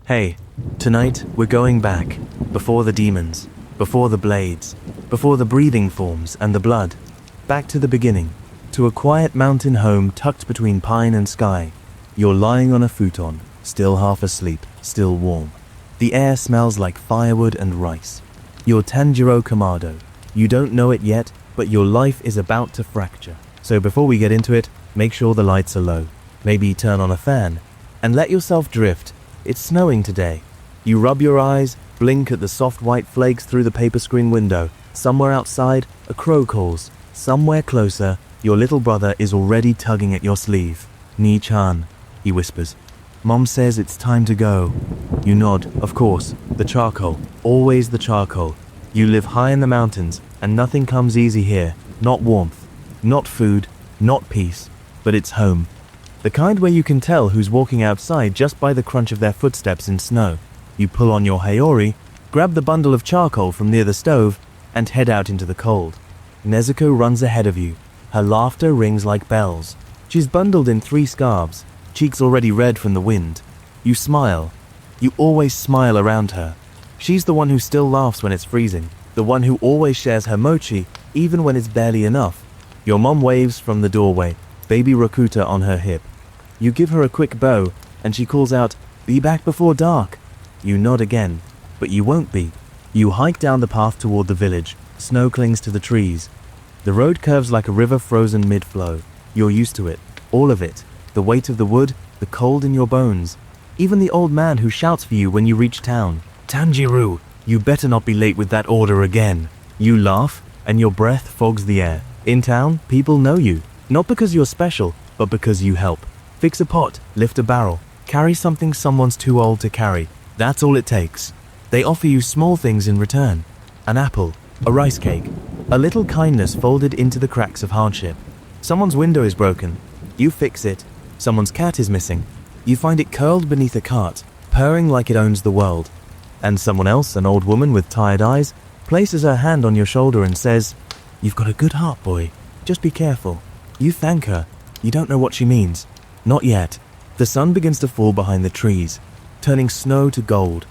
Hey, tonight we're going back, before the demons, before the blades, before the breathing forms and the blood, back to the beginning, to a quiet mountain home tucked between pine and sky. You're lying on a futon, still half asleep, still warm. The air smells like firewood and rice. You're Tanjiro Kamado. You don't know it yet, but your life is about to fracture. So before we get into it, make sure the lights are low. Maybe turn on a fan, and let yourself drift. It's snowing today. You rub your eyes, blink at the soft white flakes through the paper screen window. Somewhere outside, a crow calls. Somewhere closer, your little brother is already tugging at your sleeve. Ni-chan, he whispers. Mom says it's time to go. You nod, of course. The charcoal, always the charcoal. You live high in the mountains, and nothing comes easy here. Not warmth, not food, not peace, but it's home. The kind where you can tell who's walking outside just by the crunch of their footsteps in snow. You pull on your hayori, grab the bundle of charcoal from near the stove, and head out into the cold. Nezuko runs ahead of you. Her laughter rings like bells. She's bundled in 3 scarves, cheeks already red from the wind. You smile. You always smile around her. She's the one who still laughs when it's freezing, the one who always shares her mochi, even when it's barely enough. Your mom waves from the doorway, baby Rakuta on her hip. You give her a quick bow, and she calls out, "Be back before dark." You nod again, but you won't be. You hike down the path toward the village. Snow clings to the trees. The road curves like a river frozen mid-flow. You're used to it, all of it. The weight of the wood, the cold in your bones. Even the old man who shouts for you when you reach town. "Tanjiro, you better not be late with that order again." You laugh, and your breath fogs the air. In town, people know you. Not because you're special, but because you help. Fix a pot, lift a barrel, carry something someone's too old to carry. That's all it takes. They offer you small things in return. An apple, a rice cake, a little kindness folded into the cracks of hardship. Someone's window is broken. You fix it. Someone's cat is missing. You find it curled beneath a cart, purring like it owns the world. And someone else, an old woman with tired eyes, places her hand on your shoulder and says, "You've got a good heart, boy. Just be careful." You thank her. You don't know what she means. Not yet. The sun begins to fall behind the trees, turning snow to gold.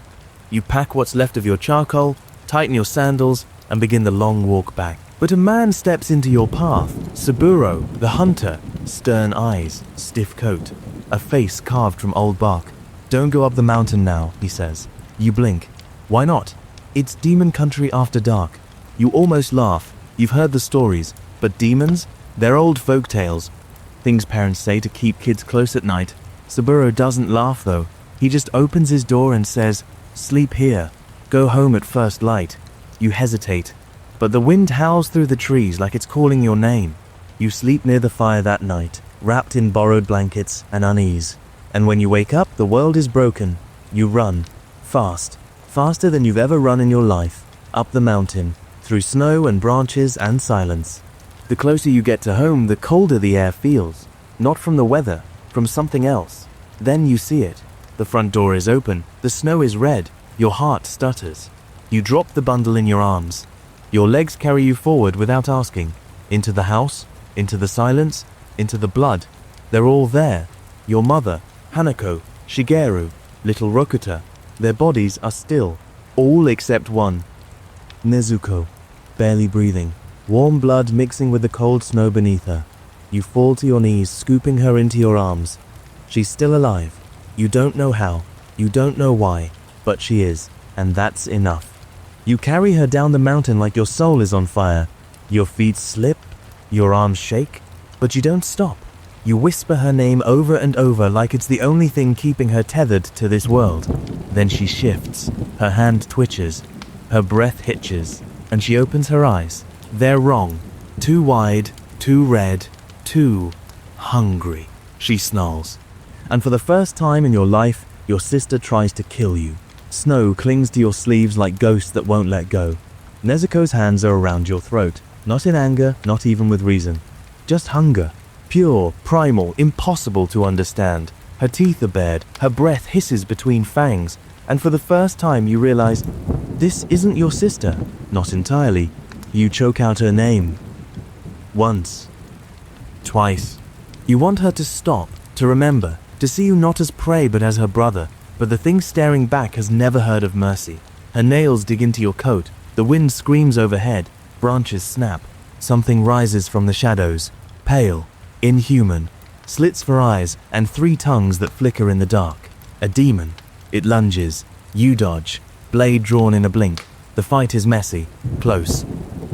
You pack what's left of your charcoal, tighten your sandals, and begin the long walk back. But a man steps into your path. Saburo, the hunter. Stern eyes, stiff coat, a face carved from old bark. "Don't go up the mountain now," he says. You blink. Why not? It's demon country after dark. You almost laugh. You've heard the stories, but demons? They're old folk tales. Things parents say to keep kids close at night. Saburo doesn't laugh though. He just opens his door and says, "Sleep here. Go home at first light." You hesitate, but the wind howls through the trees like it's calling your name. You sleep near the fire that night, wrapped in borrowed blankets and unease. And when you wake up, the world is broken. You run, fast, faster than you've ever run in your life, up the mountain, through snow and branches and silence. The closer you get to home, the colder the air feels. Not from the weather, from something else. Then you see it. The front door is open. The snow is red. Your heart stutters. You drop the bundle in your arms. Your legs carry you forward without asking. Into the house, into the silence, into the blood. They're all there. Your mother, Hanako, Shigeru, little Rokuta. Their bodies are still. All except one. Nezuko, barely breathing. Warm blood mixing with the cold snow beneath her. You fall to your knees, scooping her into your arms. She's still alive. You don't know how, you don't know why, but she is, and that's enough. You carry her down the mountain like your soul is on fire. Your feet slip, your arms shake, but you don't stop. You whisper her name over and over like it's the only thing keeping her tethered to this world. Then she shifts, her hand twitches, her breath hitches, and she opens her eyes. They're wrong. Too wide, too red, too hungry, she snarls. And for the first time in your life, your sister tries to kill you. Snow clings to your sleeves like ghosts that won't let go. Nezuko's hands are around your throat, not in anger, not even with reason. Just hunger. Pure, primal, impossible to understand. Her teeth are bared, her breath hisses between fangs, and for the first time you realize, this isn't your sister. Not entirely. You choke out her name. Once. Twice. You want her to stop, to remember, to see you not as prey but as her brother. But the thing staring back has never heard of mercy. Her nails dig into your coat, the wind screams overhead, branches snap. Something rises from the shadows, pale, inhuman, slits for eyes and 3 tongues that flicker in the dark. A demon. It lunges. You dodge. Blade drawn in a blink. The fight is messy, close.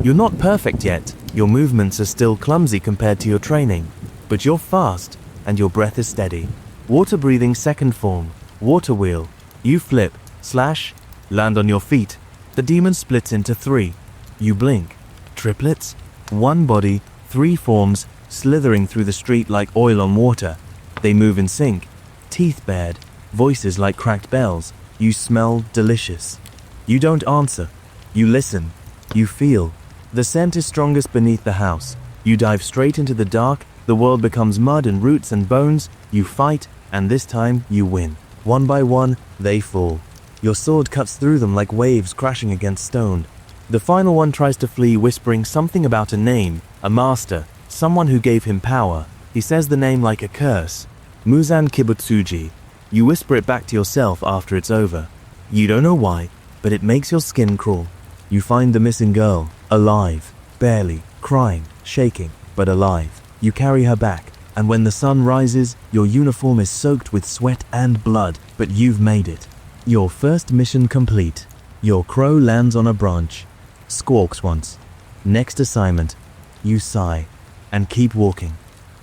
You're not perfect yet. Your movements are still clumsy compared to your training. But you're fast, and your breath is steady. Water breathing second form. Water wheel. You flip, slash, land on your feet. The demon splits into 3. You blink. Triplets? 1 body, 3 forms, slithering through the street like oil on water. They move in sync. Teeth bared. Voices like cracked bells. You smell delicious. You don't answer. You listen. You feel. The scent is strongest beneath the house. You dive straight into the dark. The world becomes mud and roots and bones. You fight, and this time you win. One by one, they fall. Your sword cuts through them like waves crashing against stone. The final one tries to flee, whispering something about a name, a master, someone who gave him power. He says the name like a curse. Muzan Kibutsuji. You whisper it back to yourself after it's over. You don't know why, but it makes your skin crawl. You find the missing girl, alive, barely, crying, shaking, but alive. You carry her back, and when the sun rises, your uniform is soaked with sweat and blood, but you've made it. Your first mission complete. Your crow lands on a branch. Squawks once. Next assignment. You sigh and keep walking.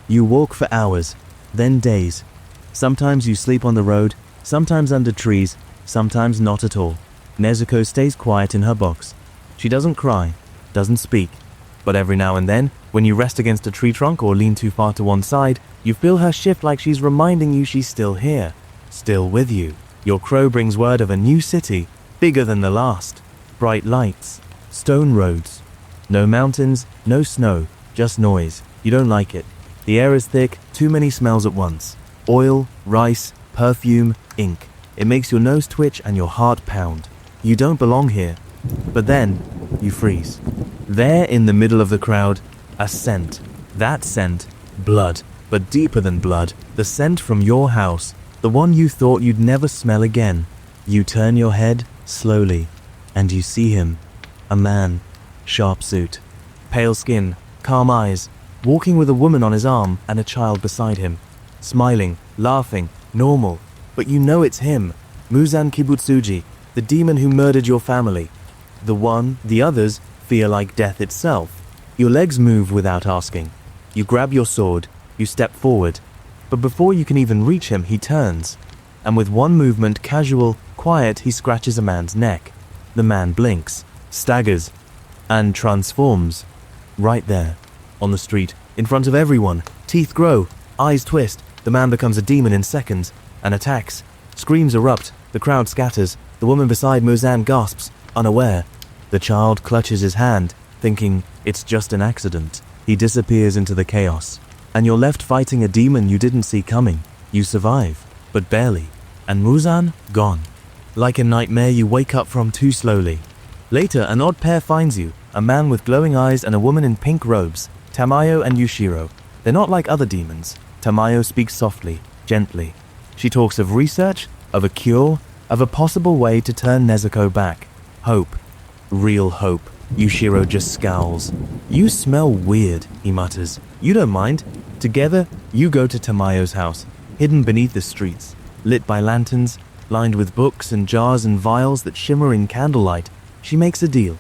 You walk for hours, then days. Sometimes you sleep on the road, sometimes under trees, sometimes not at all. Nezuko stays quiet in her box. She doesn't cry, doesn't speak. But every now and then, when you rest against a tree trunk or lean too far to one side, you feel her shift like she's reminding you she's still here, still with you. Your crow brings word of a new city, bigger than the last. Bright lights, stone roads. No mountains, no snow, just noise. You don't like it. The air is thick, too many smells at once. Oil, rice, perfume, ink. It makes your nose twitch and your heart pound. You don't belong here. But then, you freeze. There in the middle of the crowd, a scent. That scent, blood. But deeper than blood, the scent from your house. The one you thought you'd never smell again. You turn your head slowly, and you see him. A man, sharp suit, pale skin, calm eyes, walking with a woman on his arm and a child beside him. Smiling, laughing, normal. But you know it's him, Muzan Kibutsuji, the demon who murdered your family. The others fear like death itself. Your legs move without asking. You grab your sword, you step forward. But before you can even reach him, he turns. And with one movement, casual, quiet, he scratches a man's neck. The man blinks, staggers, and transforms. Right there, on the street, in front of everyone. Teeth grow, eyes twist. The man becomes a demon in seconds and attacks. Screams erupt. The crowd scatters. The woman beside Muzan gasps, unaware. The child clutches his hand, thinking it's just an accident. He disappears into the chaos. And you're left fighting a demon you didn't see coming. You survive, but barely. And Muzan, gone. Like a nightmare you wake up from too slowly. Later, an odd pair finds you, a man with glowing eyes and a woman in pink robes, Tamayo and Yushiro. They're not like other demons. Tamayo speaks softly, gently. She talks of research, of a cure, of a possible way to turn Nezuko back. Hope. Real hope. Yushiro just scowls. You smell weird, he mutters. You don't mind. Together, you go to Tamayo's house, hidden beneath the streets, lit by lanterns, lined with books and jars and vials that shimmer in candlelight. She makes a deal.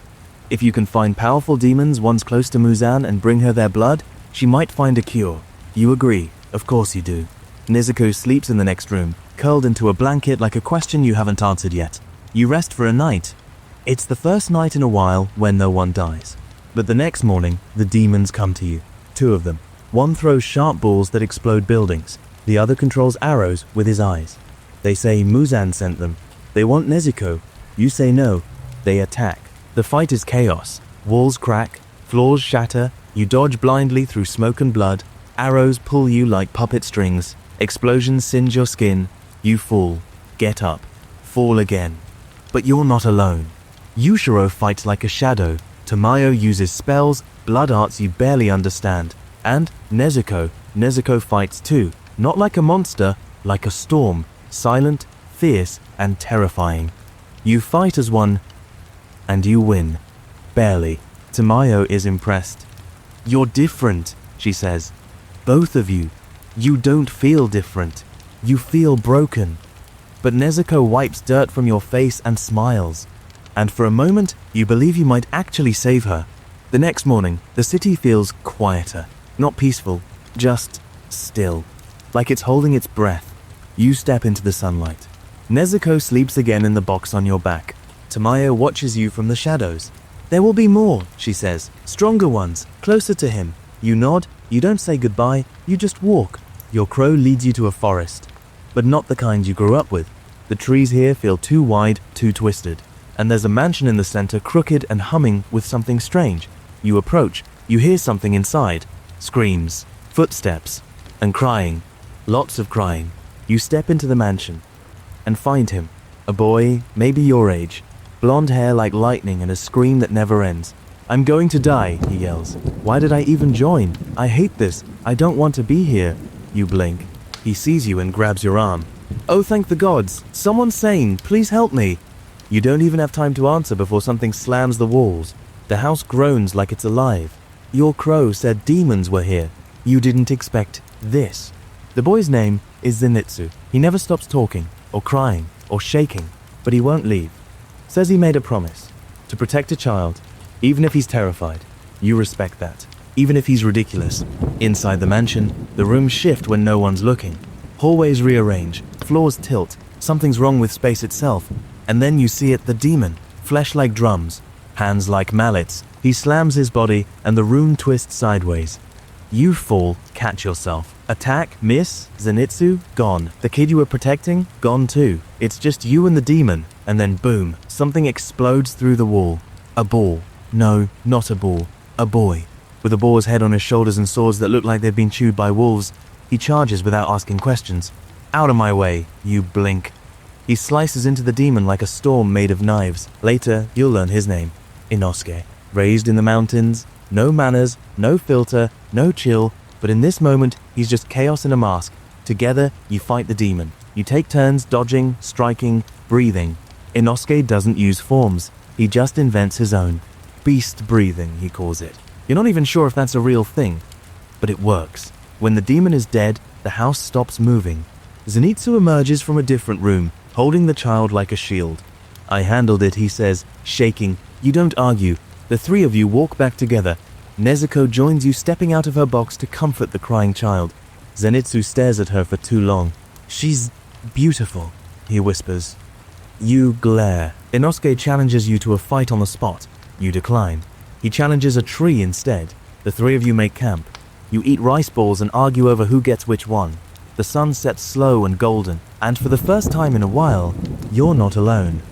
If you can find powerful demons once close to Muzan and bring her their blood, she might find a cure. You agree. Of course you do. Nezuko sleeps in the next room, curled into a blanket like a question you haven't answered yet. You rest for a night. It's the first night in a while when no one dies. But the next morning, the demons come to you. 2 of them. One throws sharp balls that explode buildings. The other controls arrows with his eyes. They say Muzan sent them. They want Nezuko. You say no. They attack. The fight is chaos. Walls crack. Floors shatter. You dodge blindly through smoke and blood. Arrows pull you like puppet strings. Explosions singe your skin. You fall. Get up. Fall again. But you're not alone. Yushiro fights like a shadow. Tamayo uses spells, blood arts you barely understand. And Nezuko fights too. Not like a monster, like a storm. Silent, fierce and terrifying. You fight as one, and you win. Barely. Tamayo is impressed. "You're different," she says. "Both of you. You don't feel different. You feel broken." But Nezuko wipes dirt from your face and smiles. And for a moment, you believe you might actually save her. The next morning, the city feels quieter. Not peaceful, just still. Like it's holding its breath. You step into the sunlight. Nezuko sleeps again in the box on your back. Tamayo watches you from the shadows. "There will be more," she says. "Stronger ones, closer to him." You nod, you don't say goodbye, you just walk. Your crow leads you to a forest. But not the kind you grew up with. The trees here feel too wide, too twisted. And there's a mansion in the center, crooked and humming with something strange. You approach, you hear something inside. Screams, footsteps, and crying. Lots of crying. You step into the mansion and find him. A boy, maybe your age. Blonde hair like lightning and a scream that never ends. "I'm going to die," he yells. "Why did I even join? I hate this. I don't want to be here." You blink. He sees you and grabs your arm. "Oh, thank the gods. Someone's sane. Please help me." You don't even have time to answer before something slams the walls. The house groans like it's alive. Your crow said demons were here. You didn't expect this. The boy's name is Zenitsu. He never stops talking, or crying, or shaking, but he won't leave. Says he made a promise to protect a child, even if he's terrified. You respect that, even if he's ridiculous. Inside the mansion, the rooms shift when no one's looking. Hallways rearrange, floors tilt, something's wrong with space itself. And then you see it, the demon, flesh like drums, hands like mallets. He slams his body and the room twists sideways. You fall, catch yourself. Attack, miss, Zenitsu, gone. The kid you were protecting, gone too. It's just you and the demon, and then boom, something explodes through the wall. A ball. No, not a ball. A boy. With a boar's head on his shoulders and swords that look like they've been chewed by wolves, he charges without asking questions. "Out of my way," you blink. He slices into the demon like a storm made of knives. Later, you'll learn his name. Inosuke. Raised in the mountains, no manners, no filter, no chill, but in this moment, he's just chaos in a mask. Together, you fight the demon. You take turns dodging, striking, breathing. Inosuke doesn't use forms. He just invents his own. Beast breathing, he calls it. You're not even sure if that's a real thing, but it works. When the demon is dead, the house stops moving. Zenitsu emerges from a different room, holding the child like a shield. "I handled it," he says, shaking. You don't argue. The three of you walk back together. Nezuko joins you, stepping out of her box to comfort the crying child. Zenitsu stares at her for too long. "She's beautiful," he whispers. You glare. Inosuke challenges you to a fight on the spot. You decline. He challenges a tree instead. The three of you make camp. You eat rice balls and argue over who gets which one. The sun sets slow and golden, and for the first time in a while, you're not alone.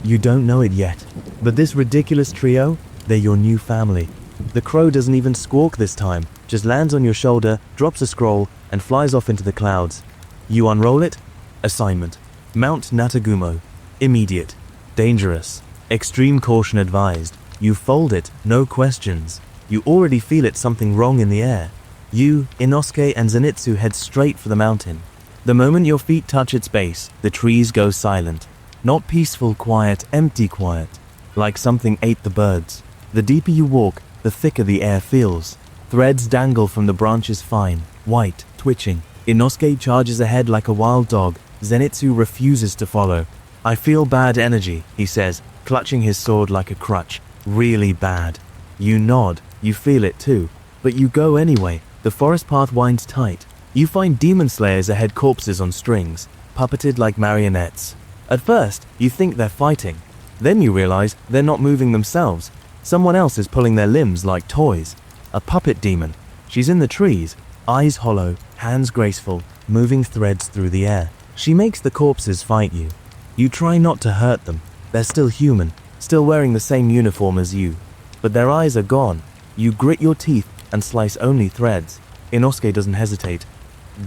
You don't know it yet, but this ridiculous trio, they're your new family. The crow doesn't even squawk this time, just lands on your shoulder, drops a scroll, and flies off into the clouds. You unroll it. Assignment. Mount Natagumo. Immediate. Dangerous. Extreme caution advised. You fold it, no questions. You already feel it, something wrong in the air. You, Inosuke, and Zenitsu head straight for the mountain. The moment your feet touch its base, the trees go silent. Not peaceful quiet, empty quiet. Like something ate the birds. The deeper you walk, the thicker the air feels. Threads dangle from the branches, fine, white, twitching. Inosuke charges ahead like a wild dog. Zenitsu refuses to follow. "I feel bad energy," he says, clutching his sword like a crutch. "Really bad." You nod. You feel it too. But you go anyway. The forest path winds tight. You find demon slayers ahead, corpses on strings, puppeted like marionettes. At first, you think they're fighting. Then you realize they're not moving themselves. Someone else is pulling their limbs like toys. A puppet demon. She's in the trees, eyes hollow, hands graceful, moving threads through the air. She makes the corpses fight you. You try not to hurt them. They're still human, still wearing the same uniform as you. But their eyes are gone. You grit your teeth and slice only threads. Inosuke doesn't hesitate.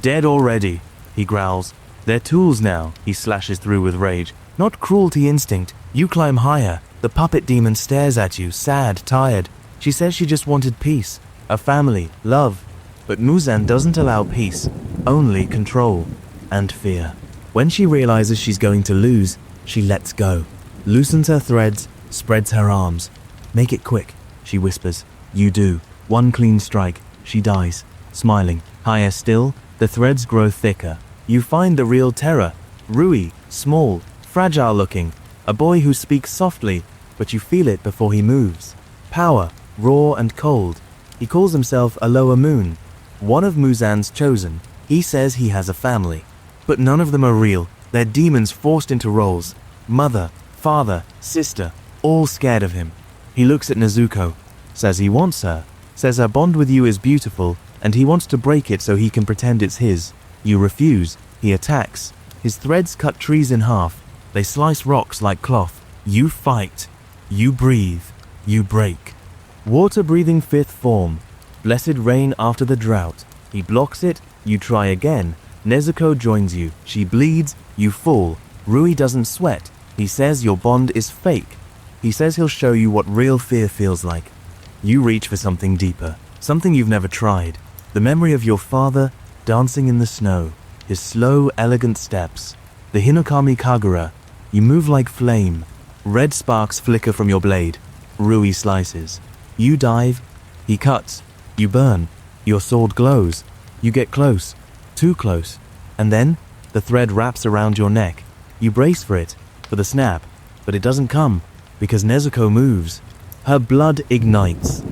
"Dead already," he growls. "They're tools now," he slashes through with rage. Not cruelty instinct. You climb higher. The puppet demon stares at you, sad, tired. She says she just wanted peace, a family, love. But Muzan doesn't allow peace, only control and fear. When she realizes she's going to lose, she lets go, loosens her threads, spreads her arms. "Make it quick," she whispers. You do. One clean strike, she dies, smiling. Higher still, the threads grow thicker. You find the real terror. Rui, small, fragile looking, a boy who speaks softly, but you feel it before he moves. Power, raw and cold. He calls himself a lower moon, one of Muzan's chosen. He says he has a family, but none of them are real. They're demons forced into roles. Mother, father, sister, all scared of him. He looks at Nezuko, says he wants her, says her bond with you is beautiful, and he wants to break it so he can pretend it's his. You refuse. He attacks. His threads cut trees in half. They slice rocks like cloth. You fight. You breathe. You break. Water-breathing fifth form. Blessed rain after the drought. He blocks it. You try again. Nezuko joins you. She bleeds. You fall. Rui doesn't sweat. He says your bond is fake. He says he'll show you what real fear feels like. You reach for something deeper, something you've never tried. The memory of your father dancing in the snow, his slow, elegant steps. The Hinokami Kagura. You move like flame. Red sparks flicker from your blade. Rui slices. You dive. He cuts. You burn. Your sword glows. You get close. Too close. And then, the thread wraps around your neck. You brace for it, for the snap, but it doesn't come, because Nezuko moves. Her blood ignites.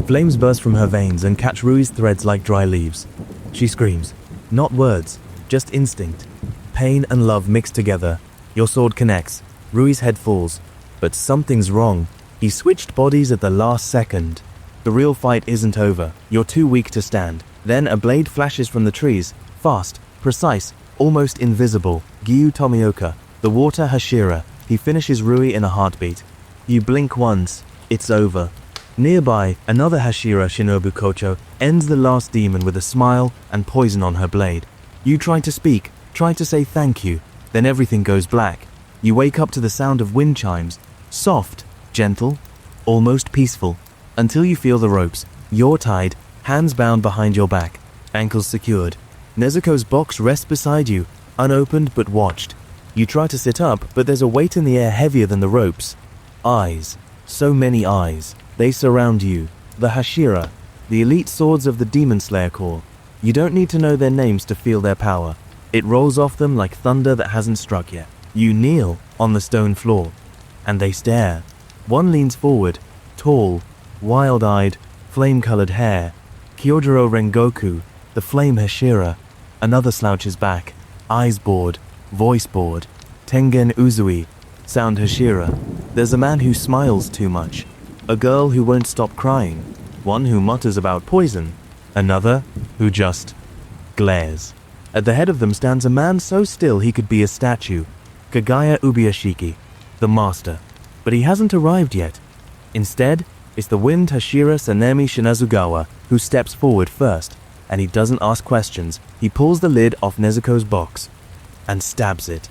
Flames burst from her veins and catch Rui's threads like dry leaves. She screams. Not words, just instinct. Pain and love mixed together. Your sword connects. Rui's head falls. But something's wrong. He switched bodies at the last second. The real fight isn't over. You're too weak to stand. Then a blade flashes from the trees. Fast, precise, almost invisible. Gyu Tomioka, the water Hashira. He finishes Rui in a heartbeat. You blink once. It's over. Nearby, another Hashira Shinobu Kocho ends the last demon with a smile and poison on her blade. You try to speak, try to say thank you, then everything goes black. You wake up to the sound of wind chimes, soft, gentle, almost peaceful, until you feel the ropes. You're tied, hands bound behind your back, ankles secured. Nezuko's box rests beside you, unopened but watched. You try to sit up, but there's a weight in the air heavier than the ropes. Eyes. So many eyes. They surround you. The Hashira, the elite swords of the Demon Slayer Corps. You don't need to know their names to feel their power. It rolls off them like thunder that hasn't struck yet. You kneel on the stone floor, and they stare. One leans forward, tall, wild-eyed, flame-colored hair. Kyojuro Rengoku, the flame Hashira. Another slouches back, eyes bored, voice bored. Tengen Uzui, sound Hashira. There's a man who smiles too much. A girl who won't stop crying. One who mutters about poison. Another who just glares. At the head of them stands a man so still he could be a statue. Kagaya Ubiyashiki, the master. But he hasn't arrived yet. Instead, it's the wind Hashira Sanemi Shinazugawa who steps forward first, and he doesn't ask questions. He pulls the lid off Nezuko's box and stabs it.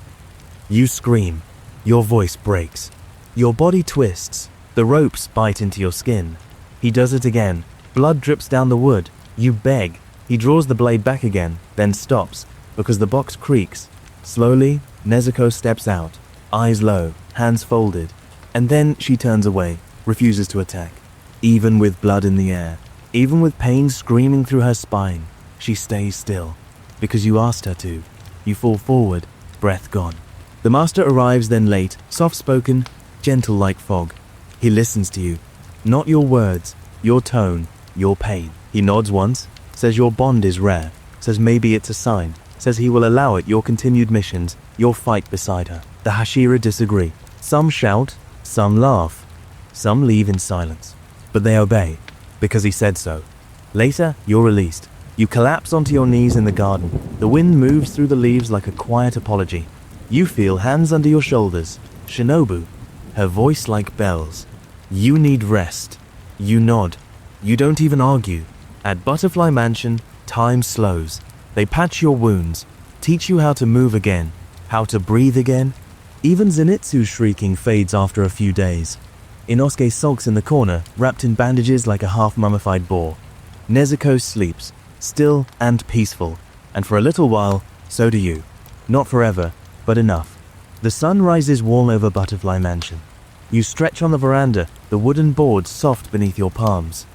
You scream. Your voice breaks. Your body twists. The ropes bite into your skin. He does it again. Blood drips down the wood. You beg. He draws the blade back again, then stops, because the box creaks. Slowly, Nezuko steps out, eyes low, hands folded, and then she turns away, refuses to attack. Even with blood in the air, even with pain screaming through her spine, she stays still, because you asked her to. You fall forward, breath gone. The master arrives then late, soft-spoken, gentle like fog. He listens to you. Not your words, your tone, your pain. He nods once, says your bond is rare, says maybe it's a sign, says he will allow it your continued missions, your fight beside her. The Hashira disagree. Some shout, some laugh, some leave in silence. But they obey, because he said so. Later, you're released. You collapse onto your knees in the garden. The wind moves through the leaves like a quiet apology. You feel hands under your shoulders. Shinobu, her voice like bells. You need rest. You nod. You don't even argue. At Butterfly Mansion, time slows. They patch your wounds, teach you how to move again, how to breathe again. Even Zenitsu's shrieking fades after a few days. Inosuke sulks in the corner, wrapped in bandages like a half-mummified boar. Nezuko sleeps, still and peaceful, and for a little while, so do you. Not forever, but enough. The sun rises warm over Butterfly Mansion. You stretch on the veranda, the wooden boards soft beneath your palms.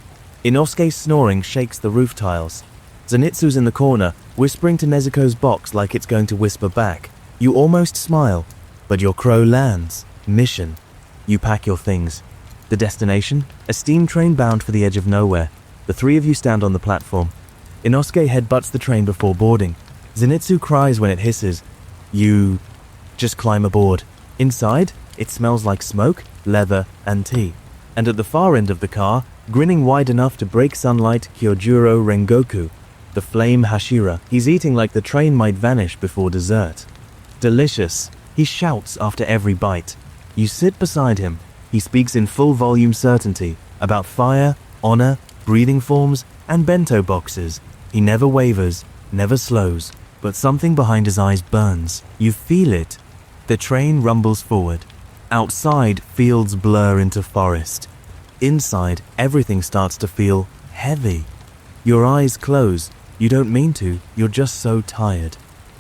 Inosuke's snoring shakes the roof tiles. Zenitsu's in the corner, whispering to Nezuko's box like it's going to whisper back. You almost smile, but your crow lands. Mission. You pack your things. The destination? A steam train bound for the edge of nowhere. The three of you stand on the platform. Inosuke headbutts the train before boarding. Zenitsu cries when it hisses. You just climb aboard. Inside, it smells like smoke, leather, and tea. And at the far end of the car, grinning wide enough to break sunlight, Kyojuro Rengoku, the flame Hashira. He's eating like the train might vanish before dessert. Delicious, he shouts after every bite. You sit beside him. He speaks in full volume certainty about fire, honor, breathing forms, and bento boxes. He never wavers, never slows, but something behind his eyes burns. You feel it. The train rumbles forward. Outside, fields blur into forest. Inside, everything starts to feel heavy. Your eyes close. You don't mean to, you're just so tired.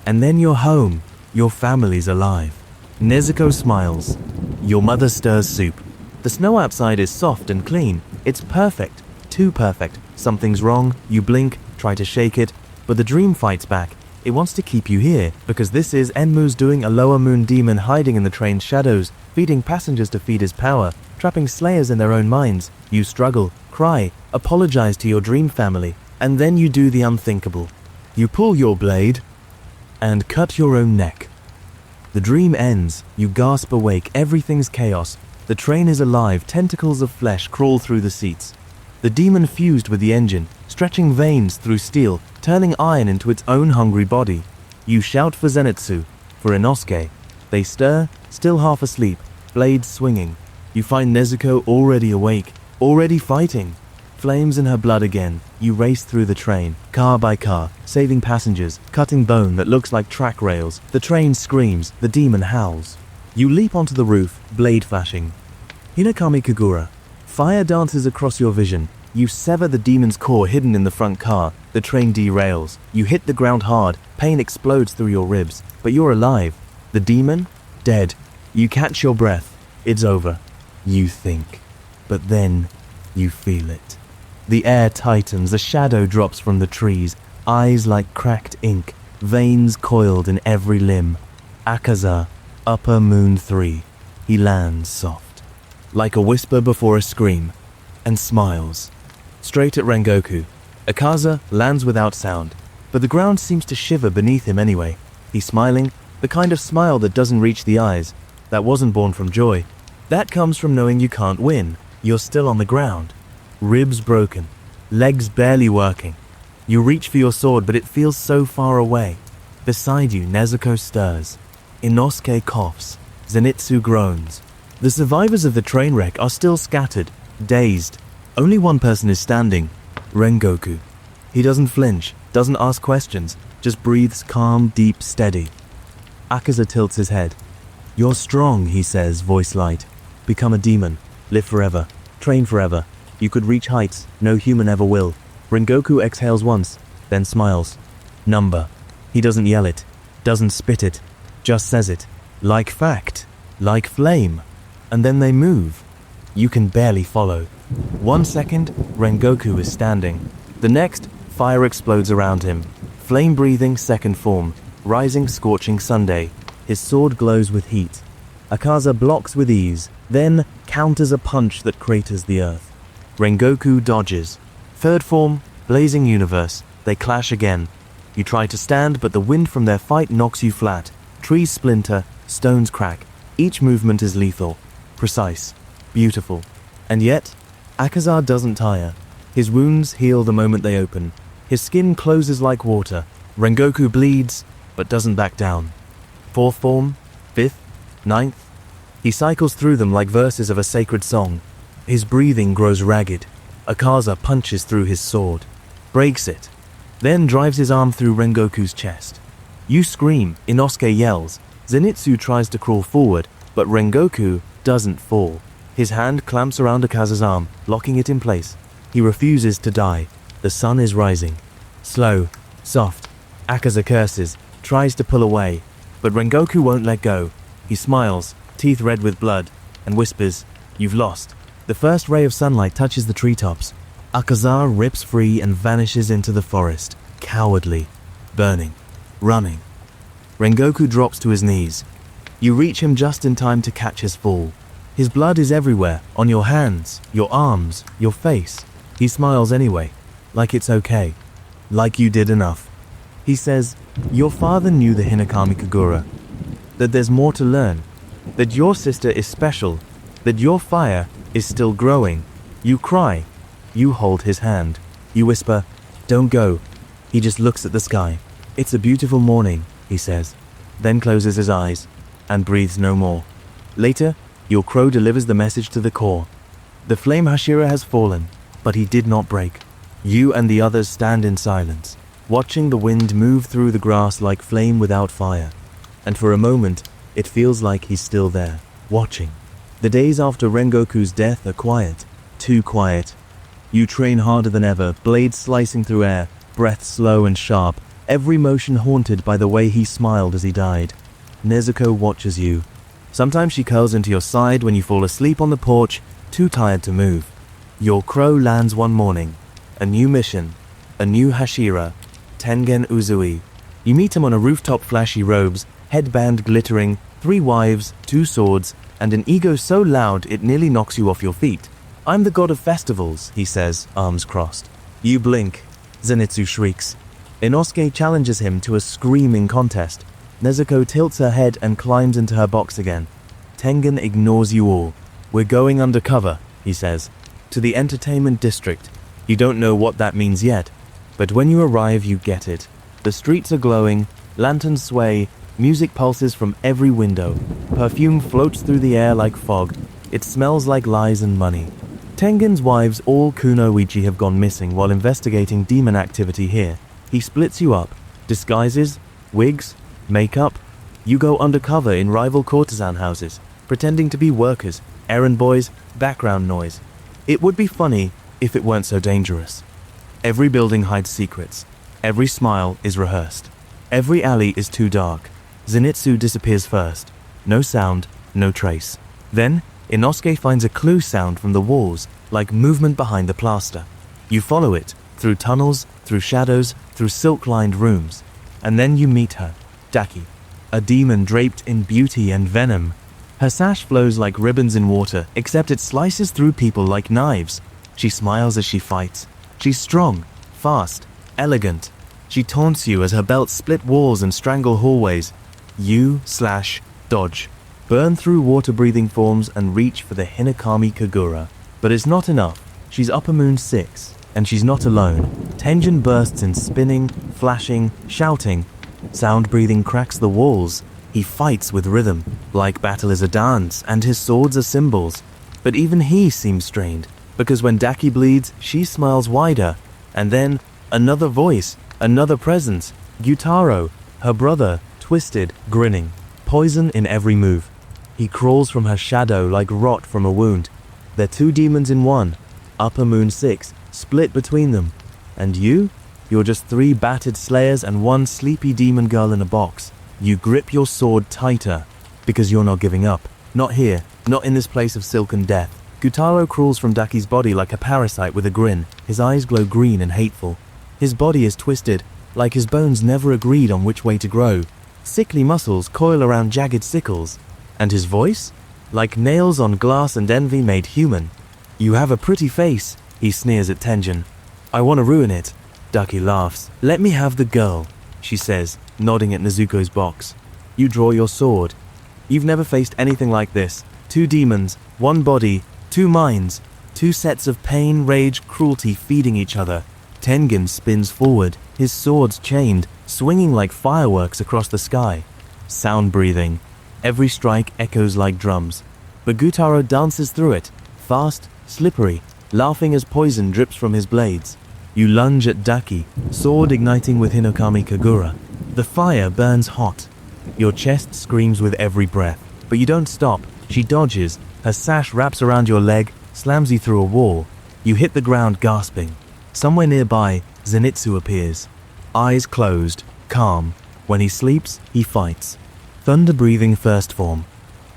And then you're home. Your family's alive. Nezuko smiles. Your mother stirs soup. The snow outside is soft and clean. It's perfect. Too perfect. Something's wrong. You blink, try to shake it, but the dream fights back. It wants to keep you here, because this is Enmu's doing, a lower moon demon hiding in the train's shadows, feeding passengers to feed his power, trapping slayers in their own minds. You struggle, cry, apologize to your dream family, and then you do the unthinkable. You pull your blade and cut your own neck. The dream ends. You gasp awake. Everything's chaos. The train is alive. Tentacles of flesh crawl through the seats. The demon fused with the engine, stretching veins through steel, turning iron into its own hungry body. You shout for Zenitsu, for Inosuke. They stir, still half asleep, blades swinging. You find Nezuko already awake, already fighting. Flames in her blood again. You race through the train, car by car, saving passengers, cutting bone that looks like track rails. The train screams, the demon howls. You leap onto the roof, blade flashing. Hinakami Kagura. Fire dances across your vision. You sever the demon's core hidden in the front car. The train derails. You hit the ground hard. Pain explodes through your ribs. But you're alive. The demon? Dead. You catch your breath. It's over. You think. But then you feel it. The air tightens. A shadow drops from the trees. Eyes like cracked ink. Veins coiled in every limb. Akaza, Upper Moon 3. He lands soft, like a whisper before a scream, and smiles. Straight at Rengoku. Akaza lands without sound, but the ground seems to shiver beneath him anyway. He's smiling, the kind of smile that doesn't reach the eyes. That wasn't born from joy. That comes from knowing you can't win. You're still on the ground. Ribs broken, legs barely working. You reach for your sword, but it feels so far away. Beside you, Nezuko stirs. Inosuke coughs. Zenitsu groans. The survivors of the train wreck are still scattered, dazed. Only one person is standing, Rengoku. He doesn't flinch, doesn't ask questions, just breathes calm, deep, steady. Akaza tilts his head. You're strong, he says, voice light. Become a demon, live forever, train forever. You could reach heights no human ever will. Rengoku exhales once, then smiles. Number. He doesn't yell it, doesn't spit it, just says it. Like fact, like flame. And then they move. You can barely follow. 1 second, Rengoku is standing. The next, fire explodes around him. Flame-breathing second form, rising scorching Sunday. His sword glows with heat. Akaza blocks with ease, then counters a punch that craters the earth. Rengoku dodges. Third form, blazing universe. They clash again. You try to stand, but the wind from their fight knocks you flat. Trees splinter, stones crack. Each movement is lethal. Precise. Beautiful. And yet, Akaza doesn't tire. His wounds heal the moment they open. His skin closes like water. Rengoku bleeds, but doesn't back down. Fourth form, fifth, ninth. He cycles through them like verses of a sacred song. His breathing grows ragged. Akaza punches through his sword, breaks it, then drives his arm through Rengoku's chest. You scream, Inosuke yells. Zenitsu tries to crawl forward, but Rengoku doesn't fall. His hand clamps around Akaza's arm, locking it in place. He refuses to die. The sun is rising. Slow, soft. Akaza curses, tries to pull away. But Rengoku won't let go. He smiles, teeth red with blood, and whispers, "You've lost." The first ray of sunlight touches the treetops. Akaza rips free and vanishes into the forest, cowardly, burning, running. Rengoku drops to his knees. You reach him just in time to catch his fall. His blood is everywhere, on your hands, your arms, your face. He smiles anyway, like it's okay, like you did enough. He says, "Your father knew the Hinokami Kagura, that there's more to learn, that your sister is special, that your fire is still growing." You cry. You hold his hand. You whisper, "Don't go." He just looks at the sky. "It's a beautiful morning," he says, then closes his eyes and breathes no more. Later, your crow delivers the message to the core. The flame Hashira has fallen, but he did not break. You and the others stand in silence, watching the wind move through the grass like flame without fire. And for a moment, it feels like he's still there, watching. The days after Rengoku's death are quiet, too quiet. You train harder than ever, blades slicing through air, breath slow and sharp, every motion haunted by the way he smiled as he died. Nezuko watches you. Sometimes she curls into your side when you fall asleep on the porch, too tired to move. Your crow lands one morning. A new mission, a new Hashira, Tengen Uzui. You meet him on a rooftop, flashy robes, headband glittering, 3 wives, 2 swords, and an ego so loud it nearly knocks you off your feet. "I'm the god of festivals," he says, arms crossed. You blink. Zenitsu shrieks. Inosuke challenges him to a screaming contest. Nezuko tilts her head and climbs into her box again. Tengen ignores you all. "We're going undercover," he says, "to the entertainment district." You don't know what that means yet, but when you arrive you get it. The streets are glowing, lanterns sway, music pulses from every window. Perfume floats through the air like fog. It smells like lies and money. Tengen's wives, all kunoichi, have gone missing while investigating demon activity here. He splits you up. Disguises, wigs, makeup. You go undercover in rival courtesan houses, pretending to be workers, errand boys, background noise. It would be funny if it weren't so dangerous. Every building hides secrets. Every smile is rehearsed. Every alley is too dark. Zenitsu disappears first. No sound, no trace. Then, Inosuke finds a clue sound from the walls, like movement behind the plaster. You follow it, through tunnels, through shadows, through silk-lined rooms. And then you meet her, Daki, a demon draped in beauty and venom. Her sash flows like ribbons in water, except it slices through people like knives. She smiles as she fights. She's strong, fast, elegant. She taunts you as her belts split walls and strangle hallways. You dodge, burn through water-breathing forms and reach for the Hinokami Kagura. But it's not enough. She's Upper Moon 6, and she's not alone. Tengen bursts in spinning, flashing, shouting. Sound breathing cracks the walls. He fights with rhythm, like battle is a dance, and his swords are symbols. But even he seems strained, because when Daki bleeds, she smiles wider. And then, another voice, another presence. Gyutaro, her brother, twisted, grinning, poison in every move. He crawls from her shadow like rot from a wound. They're 2 demons in one, Upper Moon 6, split between them. And you're just 3 battered slayers and 1 sleepy demon girl in a box. You grip your sword tighter, because you're not giving up. Not here, not in this place of silken death. Gyutaro crawls from Daki's body like a parasite with a grin. His eyes glow green and hateful. His body is twisted, like his bones never agreed on which way to grow. Sickly muscles coil around jagged sickles. And his voice? Like nails on glass and envy made human. "You have a pretty face," he sneers at Tengen. "I want to ruin it." Daki laughs. "Let me have the girl," she says, nodding at Nezuko's box. You draw your sword. You've never faced anything like this. 2 demons, 1 body, 2 minds, 2 sets of pain, rage, cruelty feeding each other. Tengen spins forward, his swords chained, swinging like fireworks across the sky. Sound breathing. Every strike echoes like drums. But Gyutaro dances through it, fast, slippery, laughing as poison drips from his blades. You lunge at Daki, sword igniting with Hinokami Kagura. The fire burns hot. Your chest screams with every breath, but you don't stop. She dodges. Her sash wraps around your leg, slams you through a wall. You hit the ground gasping. Somewhere nearby, Zenitsu appears. Eyes closed, calm. When he sleeps, he fights. Thunder-breathing first form.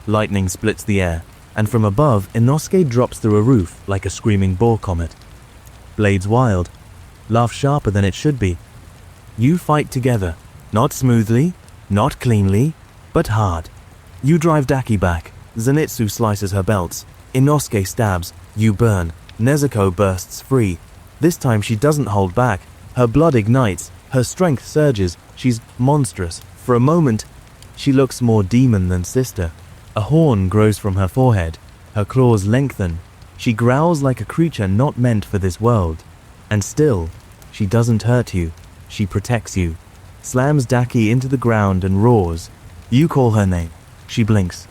Lightning splits the air, and from above, Inosuke drops through a roof like a screaming boar comet. Blades wild. Laugh sharper than it should be. You fight together. Not smoothly, not cleanly, but hard. You drive Daki back. Zenitsu slices her belts. Inosuke stabs. You burn. Nezuko bursts free. This time she doesn't hold back. Her blood ignites. Her strength surges. She's monstrous. For a moment, she looks more demon than sister. A horn grows from her forehead. Her claws lengthen. She growls like a creature not meant for this world. And still, she doesn't hurt you. She protects you. Slams Daki into the ground and roars. You call her name. She blinks,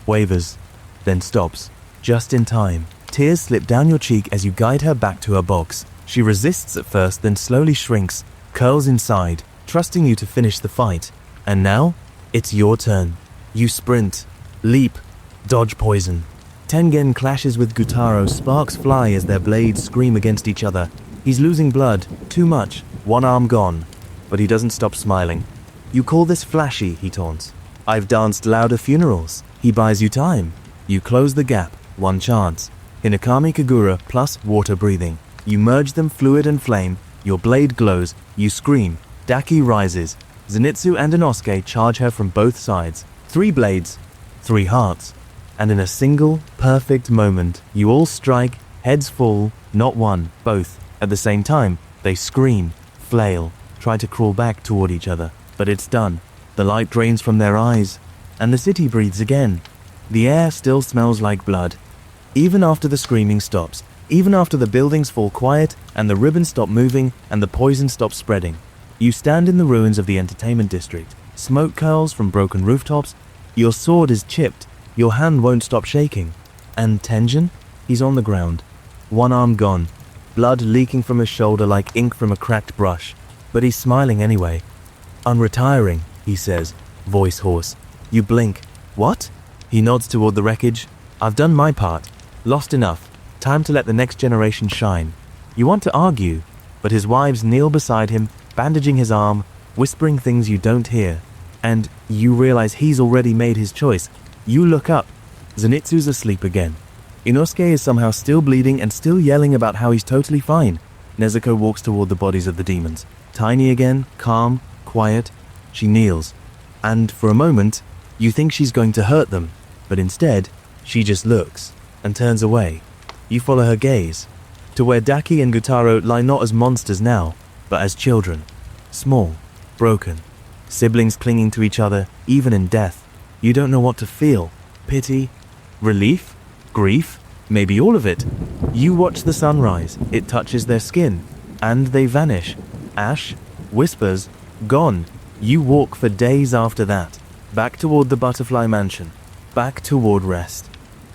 wavers, then stops. Just in time. Tears slip down your cheek as you guide her back to her box. She resists at first, then slowly shrinks, curls inside, trusting you to finish the fight. And now, it's your turn. You sprint, leap, dodge poison. Tengen clashes with Gutaro, sparks fly as their blades scream against each other. He's losing blood, too much, one arm gone. But he doesn't stop smiling. You call this flashy, he taunts. I've danced louder funerals. He buys you time. You close the gap, one chance. Hinakami Kagura plus water breathing. You merge them fluid and flame. Your blade glows. You scream. Daki rises. Zenitsu and Inosuke charge her from both sides. 3 blades, 3 hearts. And in a single, perfect moment, you all strike, heads fall, not one, both. At the same time, they scream, flail, try to crawl back toward each other. But it's done. The light drains from their eyes, and the city breathes again. The air still smells like blood. Even after the screaming stops, even after the buildings fall quiet, and the ribbons stop moving, and the poison stops spreading, you stand in the ruins of the entertainment district. Smoke curls from broken rooftops. Your sword is chipped. Your hand won't stop shaking. And Tenjin? He's on the ground. One arm gone. Blood leaking from his shoulder like ink from a cracked brush. But he's smiling anyway. Unretiring, he says, voice hoarse. You blink. What? He nods toward the wreckage. I've done my part. Lost enough. Time to let the next generation shine. You want to argue, but his wives kneel beside him, bandaging his arm, whispering things you don't hear. And you realize he's already made his choice. You look up. Zenitsu's asleep again. Inosuke is somehow still bleeding and still yelling about how he's totally fine. Nezuko walks toward the bodies of the demons. Tiny again, calm, quiet. She kneels. And for a moment, you think she's going to hurt them. But instead, she just looks and turns away. You follow her gaze to where Daki and Gutaro lie not as monsters now, but as children. Small, broken. Siblings clinging to each other, even in death. You don't know what to feel. Pity? Relief? Grief? Maybe all of it. You watch the sunrise. It touches their skin. And they vanish. Ash, whispers, gone. You walk for days after that. Back toward the butterfly mansion. Back toward rest.